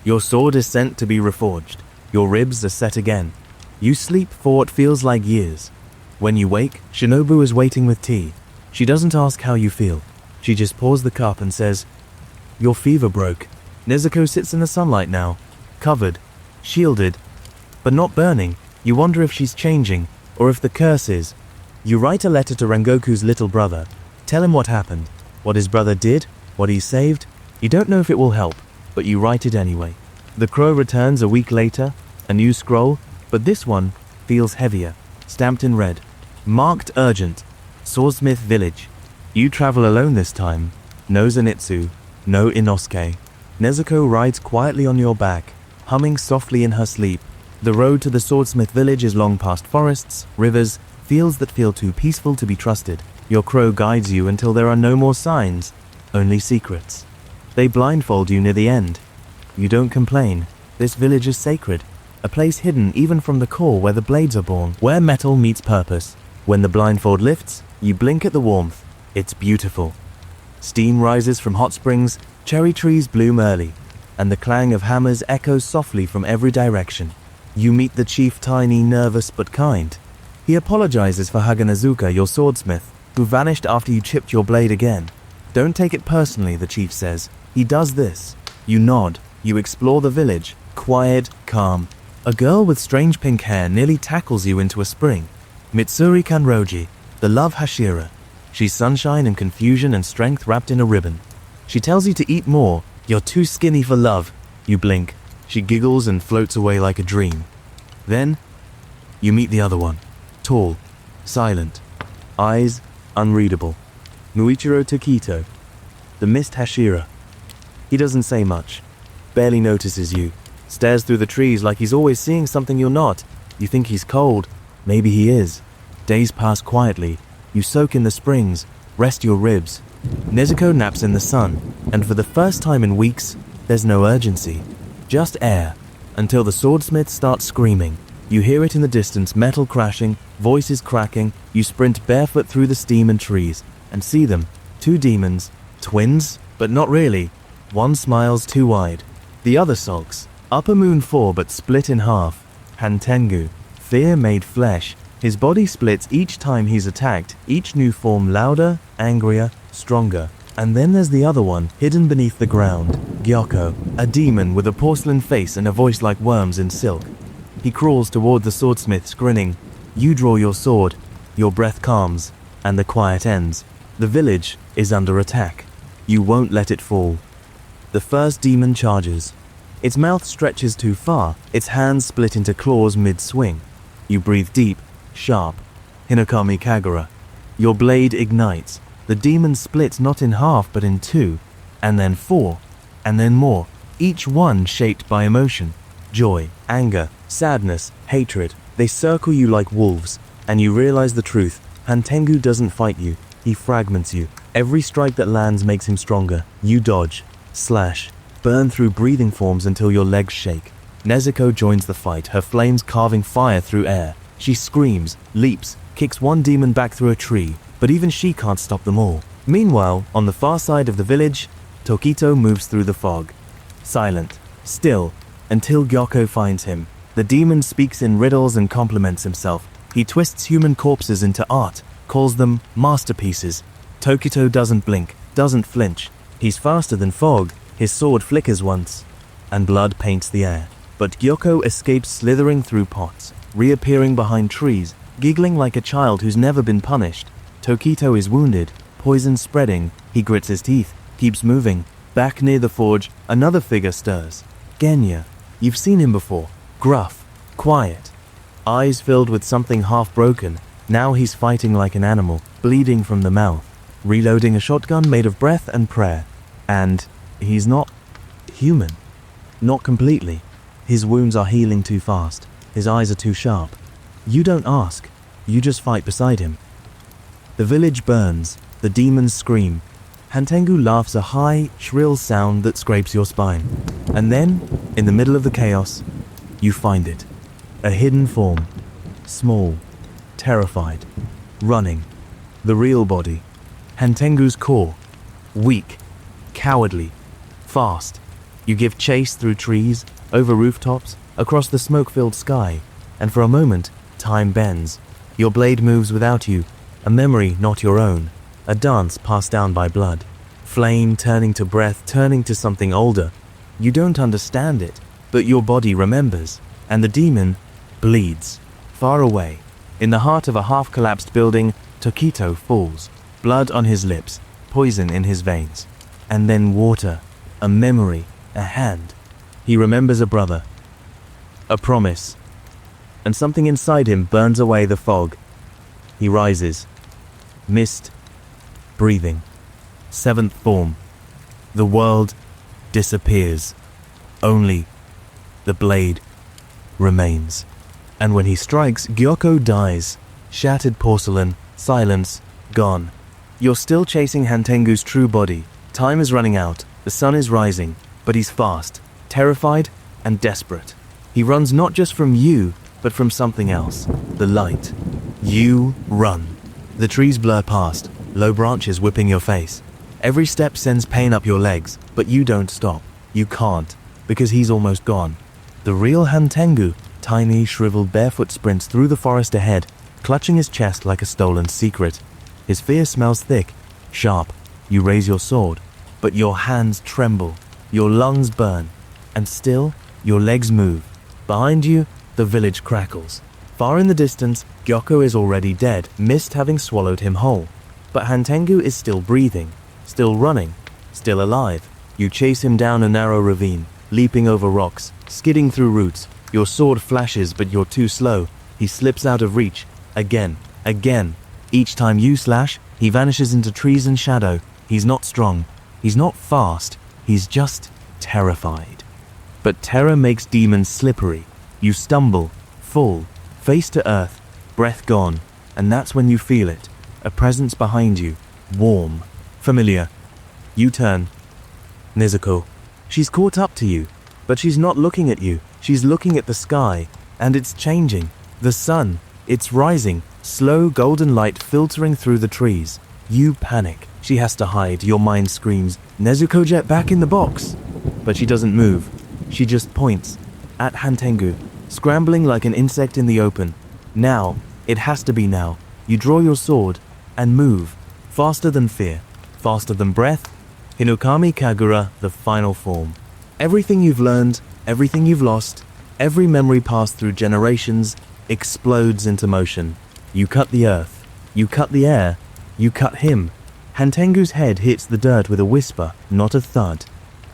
Your sword is sent to be reforged. Your ribs are set again. You sleep for what feels like years. When you wake, Shinobu is waiting with tea. She doesn't ask how you feel. She just pours the cup and says, your fever broke. Nezuko sits in the sunlight now, covered, shielded, but not burning. You wonder if she's changing, or if the curse is. You write a letter to Rengoku's little brother. Tell him what happened, what his brother did, what he saved. You don't know if it will help, but you write it anyway. The crow returns a week later, a new scroll, but this one feels heavier, stamped in red. Marked urgent. Swordsmith Village. You travel alone this time. No Zenitsu. No Inosuke. Nezuko rides quietly on your back, humming softly in her sleep. The road to the Swordsmith Village is long past forests, rivers, fields that feel too peaceful to be trusted. Your crow guides you until there are no more signs, only secrets. They blindfold you near the end. You don't complain. This village is sacred, a place hidden even from the core where the blades are born, where metal meets purpose. When the blindfold lifts, you blink at the warmth. It's beautiful. Steam rises from hot springs, cherry trees bloom early, and the clang of hammers echoes softly from every direction. You meet the chief, tiny, nervous but kind. He apologizes for Haganazuka, your swordsmith, who vanished after you chipped your blade again. Don't take it personally, the chief says. He does this. You nod. You explore the village, quiet, calm. A girl with strange pink hair nearly tackles you into a spring. Mitsuri Kanroji, the love Hashira. She's sunshine and confusion and strength wrapped in a ribbon. She tells you to eat more. You're too skinny for love. You blink. She giggles and floats away like a dream. Then, you meet the other one. Tall, silent, eyes unreadable. Muichiro Tokito, the mist Hashira. He doesn't say much, barely notices you, stares through the trees like he's always seeing something you're not. You think he's cold. Maybe he is. Days pass quietly. You soak in the springs, rest your ribs. Nezuko naps in the sun, and for the first time in weeks, there's no urgency. Just air, until the swordsmith starts screaming. You hear it in the distance, metal crashing, voices cracking. You sprint barefoot through the steam and trees, and see them. 2 demons, twins, but not really. One smiles too wide. The other sulks. Upper moon 4 but split in half. Hantengu, fear made flesh. His body splits each time he's attacked, each new form louder, angrier, stronger. And then there's the other one, hidden beneath the ground. Gyoko, a demon with a porcelain face and a voice like worms in silk. He crawls toward the swordsmith, grinning. You draw your sword. Your breath calms, and the quiet ends. The village is under attack. You won't let it fall. The first demon charges. Its mouth stretches too far, its hands split into claws mid-swing. You breathe deep, sharp. Hinokami Kagura. Your blade ignites. The demon splits not in half but in 2, and then 4, and then more, each one shaped by emotion. Joy, anger, sadness, hatred. They circle you like wolves, and you realize the truth. Hantengu doesn't fight you, he fragments you. Every strike that lands makes him stronger. You dodge, slash, burn through breathing forms until your legs shake. Nezuko joins the fight, her flames carving fire through air. She screams, leaps, kicks one demon back through a tree, but even she can't stop them all. Meanwhile, on the far side of the village, Tokito moves through the fog. Silent, still, until Gyoko finds him. The demon speaks in riddles and compliments himself. He twists human corpses into art, calls them masterpieces. Tokito doesn't blink, doesn't flinch. He's faster than fog. His sword flickers once, and blood paints the air. But Gyoko escapes slithering through pots, reappearing behind trees, giggling like a child who's never been punished. Tokito is wounded, poison spreading. He grits his teeth, keeps moving. Back near the forge, another figure stirs. Genya. You've seen him before. Gruff, quiet, eyes filled with something half broken. Now he's fighting like an animal, bleeding from the mouth, reloading a shotgun made of breath and prayer. And he's not human. Not completely. His wounds are healing too fast. His eyes are too sharp. You don't ask. You just fight beside him. The village burns. The demons scream. Hantengu laughs a high, shrill sound that scrapes your spine. And then, in the middle of the chaos, you find it. A hidden form. Small. Terrified. Running. The real body. Hantengu's core. Weak. Cowardly. Fast. You give chase through trees, over rooftops, across the smoke-filled sky, and for a moment, time bends. Your blade moves without you, a memory not your own, a dance passed down by blood. Flame turning to breath, turning to something older. You don't understand it, but your body remembers, and the demon bleeds. Far away, in the heart of a half-collapsed building, Tokito falls, blood on his lips, poison in his veins. And then water, a memory, a hand. He remembers a brother, a promise, and something inside him burns away the fog. He rises, mist, breathing. 7th form. The world disappears. Only the blade remains. And when he strikes, Gyoko dies. Shattered porcelain, silence, gone. You're still chasing Hantengu's true body. Time is running out. The sun is rising, but he's fast, terrified, and desperate. He runs not just from you, but from something else. The light. You run. The trees blur past, low branches whipping your face. Every step sends pain up your legs, but you don't stop. You can't, because he's almost gone. The real Hantengu, tiny, shriveled, barefoot sprints through the forest ahead, clutching his chest like a stolen secret. His fear smells thick, sharp. You raise your sword, but your hands tremble, your lungs burn, and still, your legs move. Behind you, the village crackles. Far in the distance, Gyoko is already dead, mist having swallowed him whole. But Hantengu is still breathing, still running, still alive. You chase him down a narrow ravine, leaping over rocks, skidding through roots. Your sword flashes, but you're too slow. He slips out of reach. Again. Each time you slash, he vanishes into trees and shadow. He's not strong. He's not fast. He's just terrified. But terror makes demons slippery. You stumble, fall, face to earth, breath gone, and that's when you feel it. A presence behind you, warm, familiar. You turn. Nezuko. She's caught up to you, but she's not looking at you. She's looking at the sky, and it's changing. The sun, it's rising, slow golden light filtering through the trees. You panic. She has to hide. Your mind screams, Nezuko, jet back in the box. But she doesn't move. She just points at Hantengu, scrambling like an insect in the open. Now, it has to be now. You draw your sword and move, faster than fear, faster than breath. Hinokami Kagura, the final form. Everything you've learned, everything you've lost, every memory passed through generations explodes into motion. You cut the earth, you cut the air, you cut him. Hantengu's head hits the dirt with a whisper, not a thud.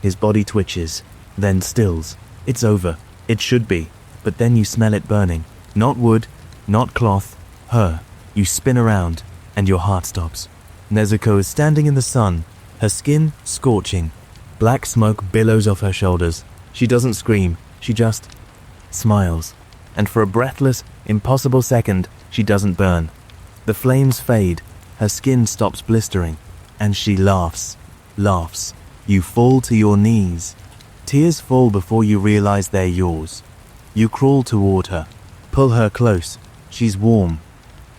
His body twitches, then stills. It's over. It should be. But then you smell it burning. Not wood, not cloth, her. You spin around, and your heart stops. Nezuko is standing in the sun, her skin scorching. Black smoke billows off her shoulders. She doesn't scream, she just smiles. And for a breathless, impossible second, she doesn't burn. The flames fade, her skin stops blistering, and she laughs. You fall to your knees. Tears fall before you realize they're yours. You crawl toward her, pull her close. She's warm,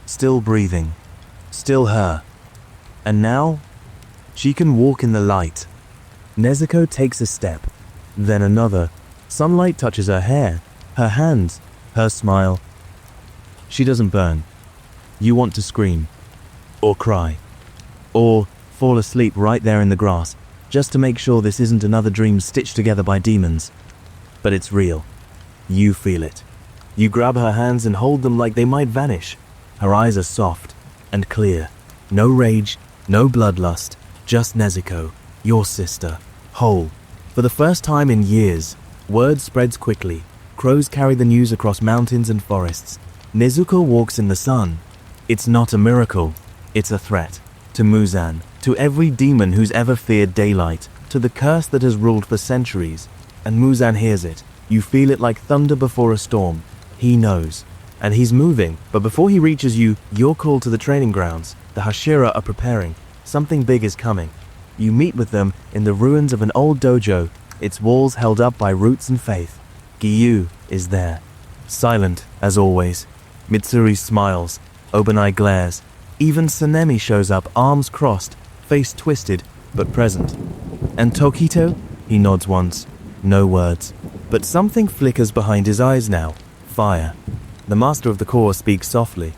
still breathing, still her. And now, she can walk in the light. Nezuko takes a step, then another. Sunlight touches her hair, her hands, her smile. She doesn't burn. You want to scream, or cry, or fall asleep right there in the grass, just to make sure this isn't another dream stitched together by demons. But it's real. You feel it. You grab her hands and hold them like they might vanish. Her eyes are soft and clear. No rage, no bloodlust, just Nezuko, your sister, whole. For the first time in years, word spreads quickly. Crows carry the news across mountains and forests. Nezuko walks in the sun. It's not a miracle. It's a threat. To Muzan, to every demon who's ever feared daylight, to the curse that has ruled for centuries. And Muzan hears it. You feel it like thunder before a storm. He knows. And he's moving, but before he reaches you, you're called to the training grounds. The Hashira are preparing. Something big is coming. You meet with them in the ruins of an old dojo, its walls held up by roots and faith. Giyu is there. Silent, as always. Mitsuri smiles. Obanai glares. Even Sanemi shows up, arms crossed, face twisted, but present. And Tokito? He nods once. No words. But something flickers behind his eyes now. Fire. The master of the corps speaks softly.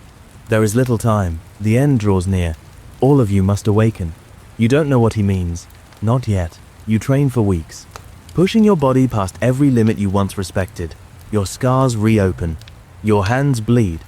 There is little time. The end draws near. All of you must awaken. You don't know what he means. Not yet. You train for weeks. Pushing your body past every limit you once respected. Your scars reopen. Your hands bleed.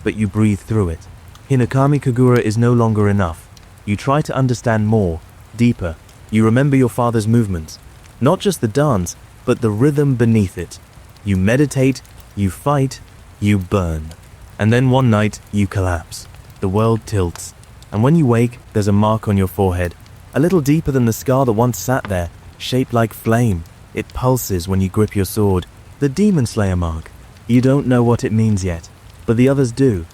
But you breathe through it. Hinokami Kagura is no longer enough. You try to understand more, deeper. You remember your father's movements. Not just the dance, but the rhythm beneath it. You meditate, you fight, you burn. And then one night, you collapse. The world tilts. And when you wake, there's a mark on your forehead. A little deeper than the scar that once sat there, shaped like flame. It pulses when you grip your sword. The Demon Slayer mark. You don't know what it means yet, but the others do.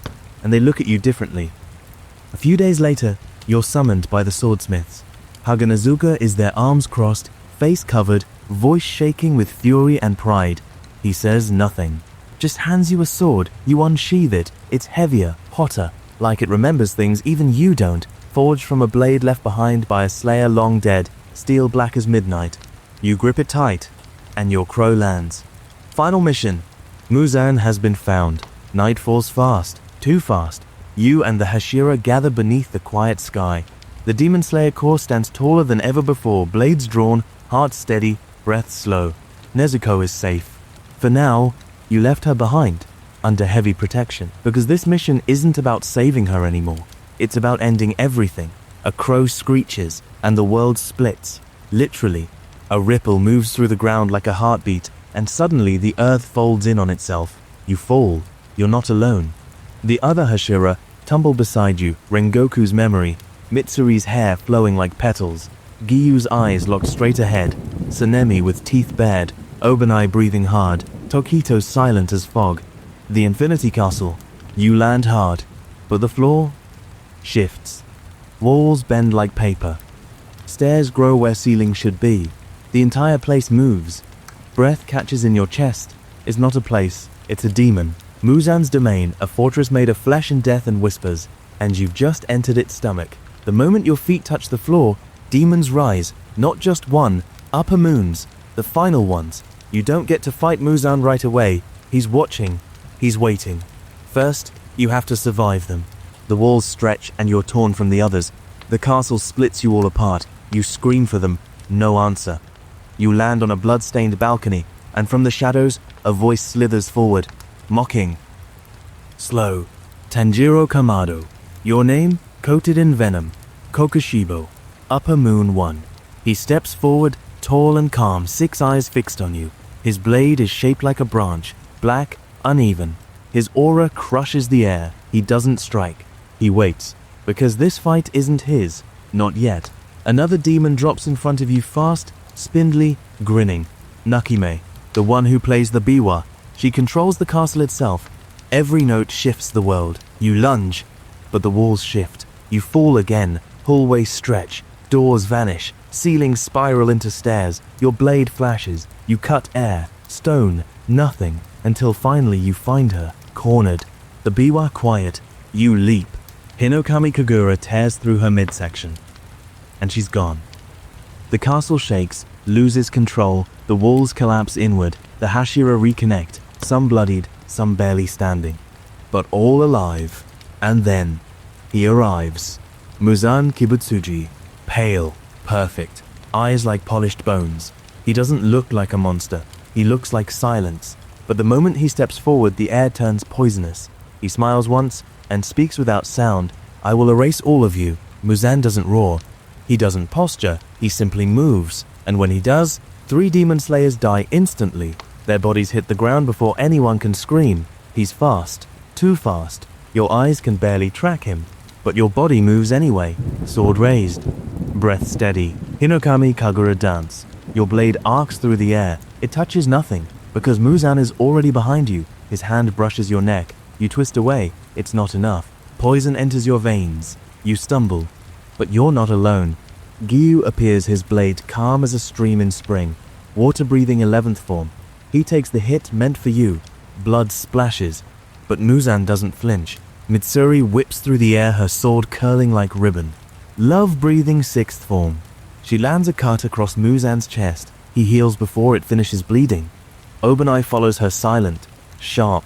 And they look at you differently. A few days later, you're summoned by the swordsmiths. Haganazuka is there, arms crossed, face covered, voice shaking with fury and pride. He says nothing. Just hands you a sword. You unsheath it. It's heavier, hotter, like it remembers things even you don't. Forged from a blade left behind by a slayer long dead, steel black as midnight. You grip it tight, and your crow lands. Final mission. Muzan has been found. Night falls fast. Too fast. You and the Hashira gather beneath the quiet sky. The Demon Slayer corps stands taller than ever before, blades drawn, heart steady, breath slow. Nezuko is safe. For now, you left her behind, under heavy protection, because this mission isn't about saving her anymore. It's about ending everything. A crow screeches. and the world splits. Literally, a ripple moves through the ground like a heartbeat, and suddenly the earth folds in on itself. You fall. You're not alone. The other Hashira tumble beside you, Rengoku's memory, Mitsuri's hair flowing like petals, Gyu's eyes locked straight ahead, Sanemi with teeth bared, Obanai breathing hard, Tokito silent as fog. The Infinity Castle. You land hard, but the floor shifts. Walls bend like paper. Stairs grow where ceilings should be. The entire place moves. Breath catches in your chest. It's not a place, it's a demon. Muzan's domain, a fortress made of flesh and death and whispers, and you've just entered its stomach. The moment your feet touch the floor, demons rise, not just one, upper moons, the final ones. You don't get to fight Muzan right away. He's watching, he's waiting. First, you have to survive them. The walls stretch and you're torn from the others. The castle splits you all apart. You scream for them, no answer. You land on a blood-stained balcony, and from the shadows, a voice slithers forward, mocking. Slow. Tanjiro Kamado. Your name? Coated in venom. Kokushibo. Upper Moon 1. He steps forward, tall and calm, 6 eyes fixed on you. His blade is shaped like a branch, black, uneven. His aura crushes the air. He doesn't strike. He waits, because this fight isn't his. Not yet. Another demon drops in front of you fast, spindly, grinning. Nakime, the one who plays the biwa. She controls the castle itself. Every note shifts the world. You lunge, but the walls shift. You fall again. Hallways stretch. Doors vanish. Ceilings spiral into stairs. Your blade flashes. You cut air, stone, nothing, until finally you find her, cornered. The biwa quiet. You leap. Hinokami Kagura tears through her midsection, and she's gone. The castle shakes, loses control, the walls collapse inward, the Hashira reconnect, some bloodied, some barely standing, but all alive. And then, he arrives. Muzan Kibutsuji, pale, perfect, eyes like polished bones. He doesn't look like a monster, he looks like silence, but the moment he steps forward, the air turns poisonous. He smiles once, and speaks without sound. I will erase all of you. Muzan doesn't roar. He doesn't posture, he simply moves. And when he does, 3 demon slayers die instantly. Their bodies hit the ground before anyone can scream. He's fast, too fast. Your eyes can barely track him, but your body moves anyway, sword raised, breath steady. Hinokami Kagura dance. Your blade arcs through the air. It touches nothing, because Muzan is already behind you. His hand brushes your neck. You twist away. It's not enough. Poison enters your veins. You stumble. But you're not alone. Gyu appears, his blade calm as a stream in spring. Water-breathing 11th form. He takes the hit meant for you. Blood splashes. But Muzan doesn't flinch. Mitsuri whips through the air, her sword curling like ribbon. Love-breathing 6th form. She lands a cut across Muzan's chest. He heals before it finishes bleeding. Obanai follows her silent, sharp,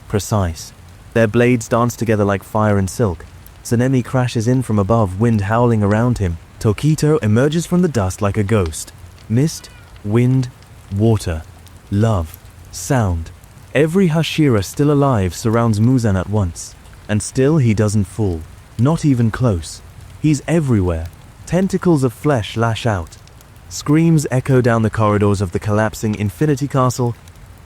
precise. Their blades dance together like fire and silk. Sanemi crashes in from above, wind howling around him. Tokito emerges from the dust like a ghost. Mist, wind, water, love, sound. Every Hashira still alive surrounds Muzan at once. And still he doesn't fall. Not even close. He's everywhere. Tentacles of flesh lash out. Screams echo down the corridors of the collapsing Infinity Castle,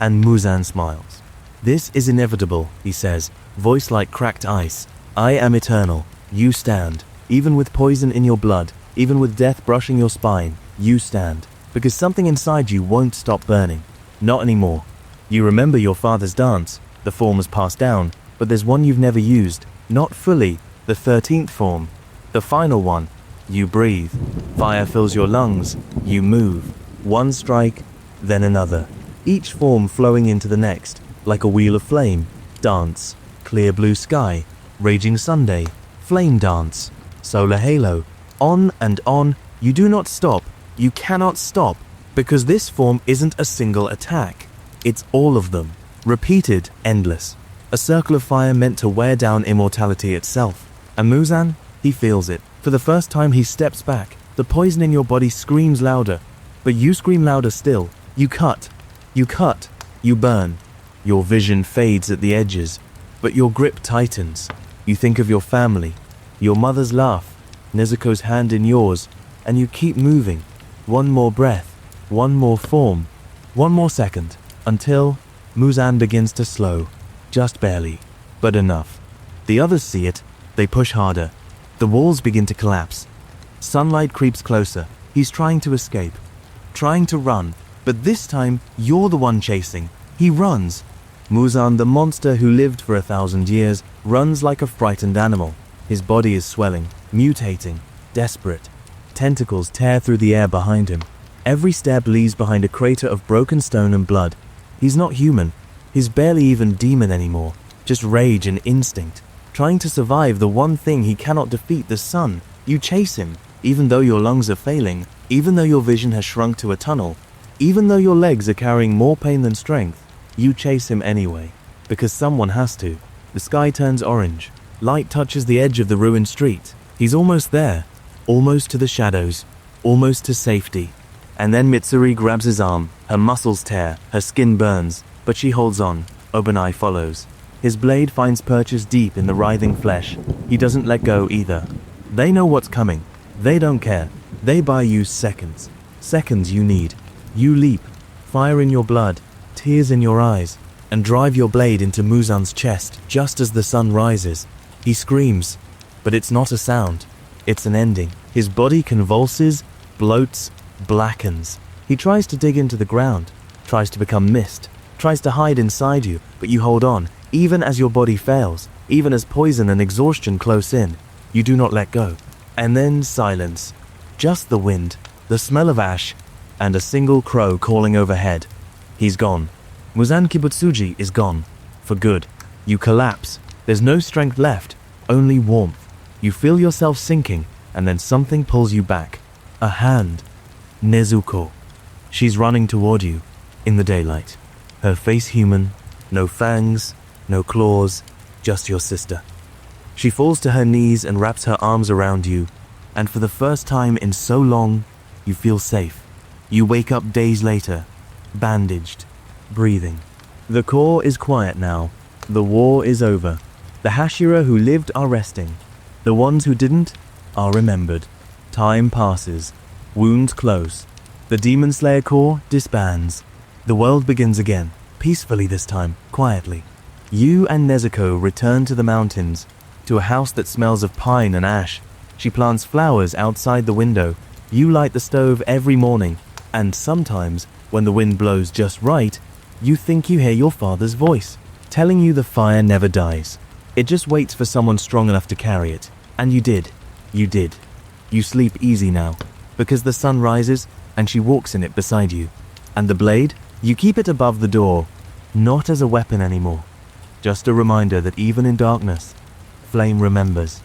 and Muzan smiles. This is inevitable, he says, voice like cracked ice. I am eternal. You stand. Even with poison in your blood, even with death brushing your spine, you stand. Because something inside you won't stop burning. Not anymore. You remember your father's dance. The form was passed down, but there's one you've never used. Not fully. The 13th form. The final one. You breathe. Fire fills your lungs. You move. One strike, then another. Each form flowing into the next. Like a wheel of flame. Dance. Clear blue sky. Raging Sunday. Flame dance. Solar halo. On and on. You do not stop. You cannot stop. Because this form isn't a single attack. It's all of them. Repeated, endless. A circle of fire meant to wear down immortality itself. And Muzan, he feels it. For the first time he steps back. The poison in your body screams louder. But you scream louder still. You cut. You cut. You burn. Your vision fades at the edges, but your grip tightens. You think of your family, your mother's laugh, Nezuko's hand in yours, and you keep moving. One more breath, one more form, one more second, until Muzan begins to slow, just barely, but enough. The others see it, they push harder. The walls begin to collapse. Sunlight creeps closer. He's trying to escape, trying to run, but this time you're the one chasing. He runs. Muzan, the monster who lived for 1,000 years, runs like a frightened animal. His body is swelling, mutating, desperate. Tentacles tear through the air behind him. Every step leaves behind a crater of broken stone and blood. He's not human. He's barely even demon anymore. Just rage and instinct. Trying to survive the one thing he cannot defeat, the sun. You chase him, even though your lungs are failing, even though your vision has shrunk to a tunnel, even though your legs are carrying more pain than strength. You chase him anyway, because someone has to. The sky turns orange. Light touches the edge of the ruined street. He's almost there, almost to the shadows, almost to safety. And then Mitsuri grabs his arm. Her muscles tear, her skin burns, but she holds on. Obanai follows. His blade finds purchase deep in the writhing flesh. He doesn't let go either. They know what's coming. They don't care. They buy you seconds. Seconds you need. You leap, fire in your blood, tears in your eyes, and drive your blade into Muzan's chest just as the sun rises. He screams, but it's not a sound. It's an ending. His body convulses, bloats, blackens. He tries to dig into the ground, tries to become mist, tries to hide inside you, but you hold on, even as your body fails, even as poison and exhaustion close in. You do not let go. And then silence. Just the wind, the smell of ash, and a single crow calling overhead. He's gone. Muzan Kibutsuji is gone. For good. You collapse. There's no strength left, only warmth. You feel yourself sinking, and then something pulls you back. A hand. Nezuko. She's running toward you, in the daylight. Her face human, no fangs, no claws, just your sister. She falls to her knees and wraps her arms around you, and for the first time in so long, you feel safe. You wake up days later, bandaged, breathing. The core is quiet now. The war is over. The Hashira who lived are resting. The ones who didn't are remembered. Time passes. Wounds close. The Demon Slayer Corps disbands. The world begins again, peacefully this time, quietly. You and Nezuko return to the mountains, to a house that smells of pine and ash. She plants flowers outside the window. You light the stove every morning, and sometimes, when the wind blows just right, you think you hear your father's voice, telling you the fire never dies. It just waits for someone strong enough to carry it. And you did. You did. You sleep easy now, because the sun rises and she walks in it beside you. And the blade? You keep it above the door, not as a weapon anymore. Just a reminder that even in darkness, flame remembers.